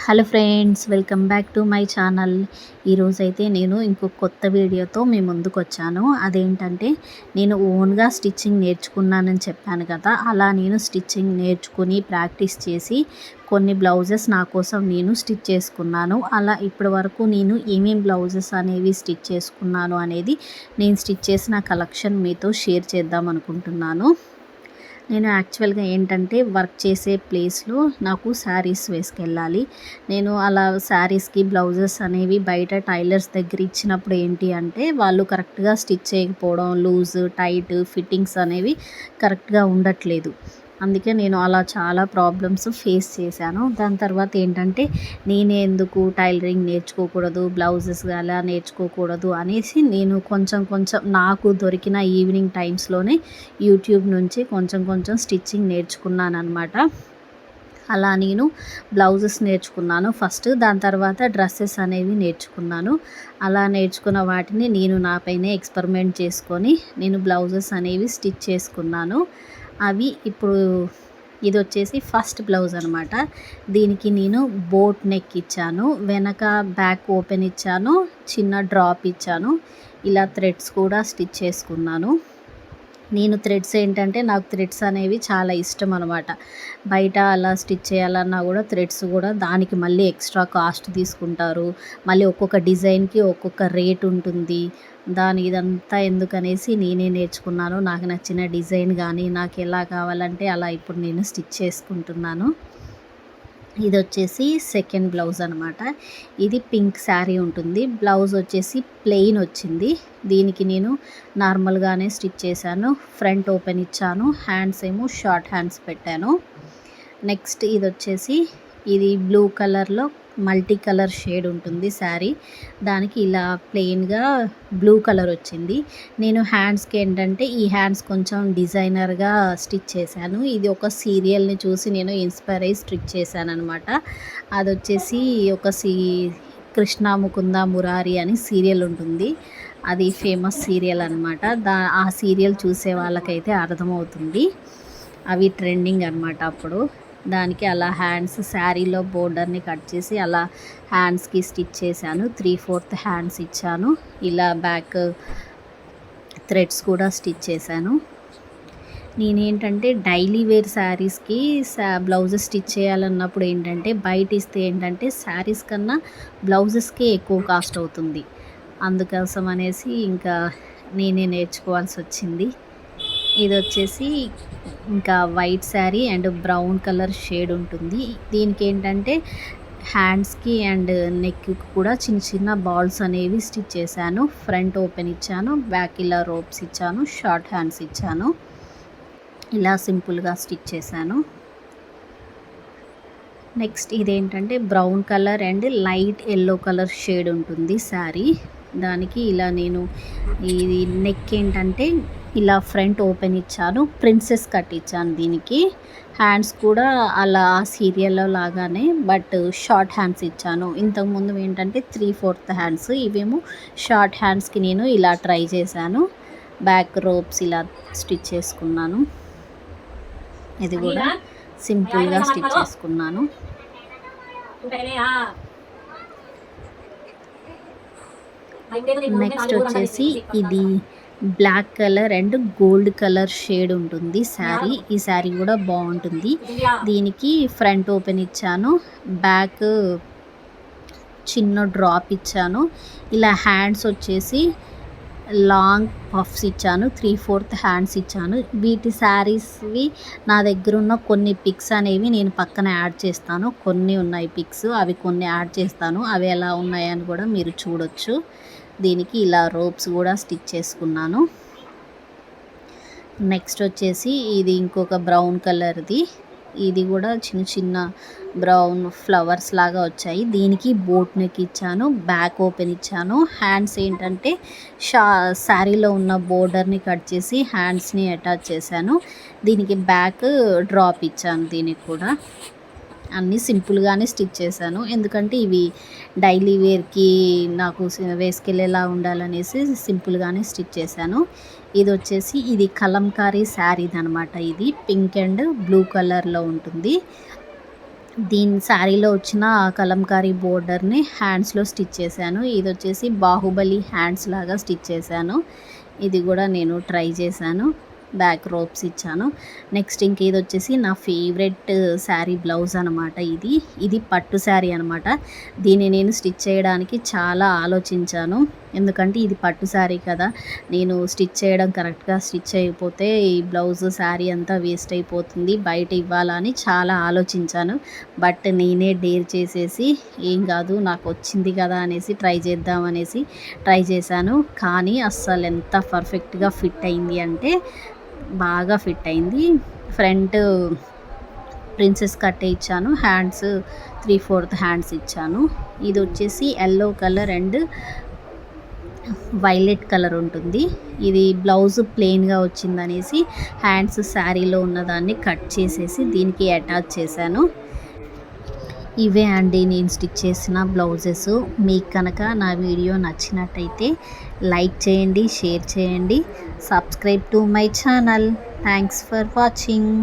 Hello friends, welcome back to my channel. ఈరోజైతే నేను ఇంకొక కొత్త వీడియోతో మీ ముందుకు వచ్చాను. అదేంటంటే నేను ఓన్గా స్టిచ్చింగ్ నేర్చుకున్నానని చెప్పాను కదా, అలా నేను స్టిచ్చింగ్ నేర్చుకుని ప్రాక్టీస్ చేసి కొన్ని బ్లౌజెస్ నా కోసం నేను స్టిచ్ చేసుకున్నాను. అలా ఇప్పటి వరకు నేను ఏమేం బ్లౌజెస్ అనేవి స్టిచ్ చేసుకున్నాను అనేది నేను స్టిచ్ చేసిన కలెక్షన్ మీతో షేర్ చేద్దాం అనుకుంటున్నాను. నేను యాక్చువల్గా ఏంటంటే వర్క్ చేసే ప్లేస్లో నాకు శారీస్ వేసుకెళ్ళాలి. నేను అలా శారీస్కి బ్లౌజెస్ అనేవి బయట టైలర్స్ దగ్గర ఇచ్చినప్పుడు ఏంటి అంటే వాళ్ళు కరెక్ట్గా స్టిచ్ చేయకపోవడం, లూజ్ టైట్ ఫిట్టింగ్స్ అనేవి కరెక్ట్గా ఉండట్లేదు. అందుకే నేను అలా చాలా ప్రాబ్లమ్స్ ఫేస్ చేశాను. దాని తర్వాత ఏంటంటే నేనే ఎందుకు టైలరింగ్ నేర్చుకోకూడదు, బ్లౌజెస్ అలా నేర్చుకోకూడదు అనేసి నేను కొంచెం కొంచెం నాకు దొరికిన ఈవినింగ్ టైమ్స్లోనే యూట్యూబ్ నుంచి కొంచెం కొంచెం స్టిచ్చింగ్ నేర్చుకున్నాను అనమాట. అలా నేను బ్లౌజెస్ నేర్చుకున్నాను ఫస్ట్. దాని తర్వాత డ్రెస్సెస్ అనేవి నేర్చుకున్నాను. అలా నేర్చుకున్న వాటిని నేను నాపైనే ఎక్స్పెరిమెంట్ చేసుకొని నేను బ్లౌజెస్ అనేవి స్టిచ్ చేసుకున్నాను. అవి ఇప్పుడు ఇది వచ్చేసి ఫస్ట్ బ్లౌజ్ అనమాట. దీనికి నేను బోట్ నెక్ ఇచ్చాను, వెనక బ్యాక్ ఓపెన్ ఇచ్చాను, చిన్న డ్రాప్ ఇచ్చాను. ఇలా థ్రెడ్స్ కూడా స్టిచ్ చేసుకున్నాను. నేను థ్రెడ్స్ ఏంటంటే నాకు థ్రెడ్స్ అనేవి చాలా ఇష్టం అనమాట. బయట అలా స్టిచ్ చేయాలన్నా కూడా థ్రెడ్స్ కూడా దానికి మళ్ళీ ఎక్స్ట్రా కాస్ట్ తీసుకుంటారు. మళ్ళీ ఒక్కొక్క డిజైన్కి ఒక్కొక్క రేట్ ఉంటుంది. ఇదంతా ఎందుకనేసి నేనే నేర్చుకున్నాను. నాకు నచ్చిన డిజైన్ కానీ నాకు ఎలా కావాలంటే అలా ఇప్పుడు నేను స్టిచ్ చేసుకుంటున్నాను. ఇది వచ్చేసి సెకండ్ బ్లౌజ్ అనమాట. ఇది పింక్ శారీ ఉంటుంది. బ్లౌజ్ వచ్చేసి ప్లెయిన్ వచ్చింది. దీనికి నేను నార్మల్గానే స్టిచ్ చేశాను. ఫ్రంట్ ఓపెన్ ఇచ్చాను, హ్యాండ్స్ ఏమో షార్ట్ హ్యాండ్స్ పెట్టాను. నెక్స్ట్ ఇది వచ్చేసి ఇది బ్లూ కలర్లో మల్టీ కలర్ షేడ్ ఉంటుంది శారీ. దానికి ఇలా ప్లెయిన్గా బ్లూ కలర్ వచ్చింది. నేను హ్యాండ్స్కి ఏంటంటే ఈ హ్యాండ్స్ కొంచెం డిజైనర్గా స్టిచ్ చేశాను. ఇది ఒక సీరియల్ని చూసి నేను ఇన్స్పైర్ అయ్యి స్టిచ్ చేశాను అనమాట. అది వచ్చేసి ఒక కృష్ణ ముకుంద మురారి అని సీరియల్ ఉంటుంది. అది ఫేమస్ సీరియల్ అనమాట. ఆ సీరియల్ చూసే వాళ్ళకైతే అర్థమవుతుంది. అవి ట్రెండింగ్ అనమాట అప్పుడు. దానికి అలా హ్యాండ్స్ శారీలో బోర్డర్ని కట్ చేసి అలా హ్యాండ్స్కి స్టిచ్ చేశాను. 3/4 హ్యాండ్స్ ఇచ్చాను. ఇలా బ్యాక్ థ్రెడ్స్ కూడా స్టిచ్ చేశాను. నేనేంటంటే డైలీ వేర్ శారీస్కి బ్లౌజెస్ స్టిచ్ చేయాలన్నప్పుడు ఏంటంటే బయట ఇస్తే ఏంటంటే శారీస్ కన్నా బ్లౌజెస్కే ఎక్కువ కాస్ట్ అవుతుంది. అందుకోసం అనేసి ఇంకా నేనే నేర్చుకోవాల్సి వచ్చింది. ఇది వచ్చేసి ఇంకా white sari and brown colour shade ఉంటుంది. దీనికి ఏంటంటే హ్యాండ్స్కి అండ్ నెక్కి కూడా చిన్న చిన్న బాల్స్ అనేవి స్టిచ్ చేశాను. ఫ్రంట్ ఓపెన్ ఇచ్చాను, బ్యాక్ ఇలా రోప్స్ ఇచ్చాను, షార్ట్ హ్యాండ్స్ ఇచ్చాను. ఇలా సింపుల్గా స్టిచ్ చేశాను. నెక్స్ట్ ఇదేంటంటే brown colour and light yellow colour shade ఉంటుంది శారీ. దానికి ఇలా నేను ఇది నెక్ ఏంటంటే ఇలా ఫ్రంట్ ఓపెన్ ఇచ్చాను, ప్రిన్సెస్ కట్ ఇచ్చాను. దీనికి హ్యాండ్స్ కూడా అలా సీరియల్లో లాగానే బట్ షార్ట్ హ్యాండ్స్ ఇచ్చాను. ఇంతకుముందు ఏంటంటే 3/4 హ్యాండ్స్, ఇవేమో షార్ట్ హ్యాండ్స్కి నేను ఇలా ట్రై చేశాను. బ్యాక్ రోప్స్ ఇలా స్టిచ్ చేసుకున్నాను. ఇది కూడా సింపుల్గా స్టిచ్ చేసుకున్నాను. నెక్స్ట్ వచ్చేసి ఇది black colour and gold colour shade ఉంటుంది శారీ. ఈ శారీ కూడా బాగుంటుంది. దీనికి ఫ్రంట్ ఓపెన్ ఇచ్చాను, బ్యాక్ చిన్న డ్రాప్ ఇచ్చాను. ఇలా హ్యాండ్స్ వచ్చేసి లాంగ్ పఫ్స్ ఇచ్చాను, 3/4 హ్యాండ్స్ ఇచ్చాను. వీటి శారీస్వి నా దగ్గర ఉన్న కొన్ని పిక్స్ అనేవి నేను పక్కన యాడ్ చేస్తాను. కొన్ని ఉన్నాయి పిక్స్, అవి కొన్ని యాడ్ చేస్తాను. అవి ఎలా ఉన్నాయని కూడా మీరు చూడొచ్చు. దీనికి ఇలా రోప్స్ కూడా స్టిచ్ చేసుకున్నాను. నెక్స్ట్ వచ్చేసి ఇది ఇంకొక బ్రౌన్ కలర్ది. ఇది కూడా చిన్న చిన్న బ్రౌన్ ఫ్లవర్స్ లాగా వచ్చాయి. దీనికి బోట్ నెక్ ఇచ్చాను, బ్యాక్ ఓపెన్ ఇచ్చాను. హ్యాండ్స్ ఏంటంటే శారీలో ఉన్న బోర్డర్ని కట్ చేసి హ్యాండ్స్ని అటాచ్ చేశాను. దీనికి బ్యాక్ డ్రాప్ ఇచ్చాను. దీనికి కూడా అన్నీ సింపుల్గానే స్టిచ్ చేశాను. ఎందుకంటే ఇవి డైలీ వేర్కి నాకు వేసుకెళ్ళేలా ఉండాలనేసి సింపుల్గానే స్టిచ్ చేశాను. ఇది వచ్చేసి ఇది కలంకారీ శారీది అనమాట. ఇది పింక్ అండ్ బ్లూ కలర్లో ఉంటుంది. దీని శారీలో వచ్చిన కలంకారీ బోర్డర్ని హ్యాండ్స్లో స్టిచ్ చేశాను. ఇది వచ్చేసి బాహుబలి హ్యాండ్స్ లాగా స్టిచ్ చేశాను. ఇది కూడా నేను ట్రై చేశాను. బ్యాక్ రోప్స్ ఇచ్చాను. నెక్స్ట్ ఇంక ఇది వచ్చేసి నా ఫేవరెట్ శారీ బ్లౌజ్ అనమాట. ఇది పట్టు శారీ అనమాట. దీన్ని నేను స్టిచ్ చేయడానికి చాలా ఆలోచించాను. ఎందుకంటే ఇది పట్టు శారీ కదా, నేను స్టిచ్ చేయడం కరెక్ట్గా స్టిచ్ చేయకపోతే ఈ బ్లౌజ్ శారీ అంతా వేస్ట్ అయిపోతుంది, బయట ఇవ్వాలని చాలా ఆలోచించాను. బట్ నేనే డేర్ చేసేసి ఏం కాదు నాకు వచ్చింది కదా అనేసి ట్రై చేశాను. కానీ అస్సలు ఎంత పర్ఫెక్ట్గా ఫిట్ అయింది అంటే బాగా ఫిట్ అయింది. ఫ్రంట్ ప్రిన్సెస్ కట్ ఇచ్చాను, హ్యాండ్స్ 3/4 హ్యాండ్స్ ఇచ్చాను. ఇది వచ్చేసి yellow colour and violet colour ఉంటుంది. ఇది బ్లౌజ్ ప్లెయిన్గా వచ్చిందనేసి హ్యాండ్స్ శారీలో ఉన్నదాన్ని కట్ చేసేసి దీనికి అటాచ్ చేశాను. ఇవే అండి నేను స్టిచ్ చేసిన బ్లౌజెస్. మీకు కనుక నా వీడియో నచ్చినట్టయితే లైక్ చేయండి, షేర్ చేయండి, subscribe to my channel. Thanks for watching.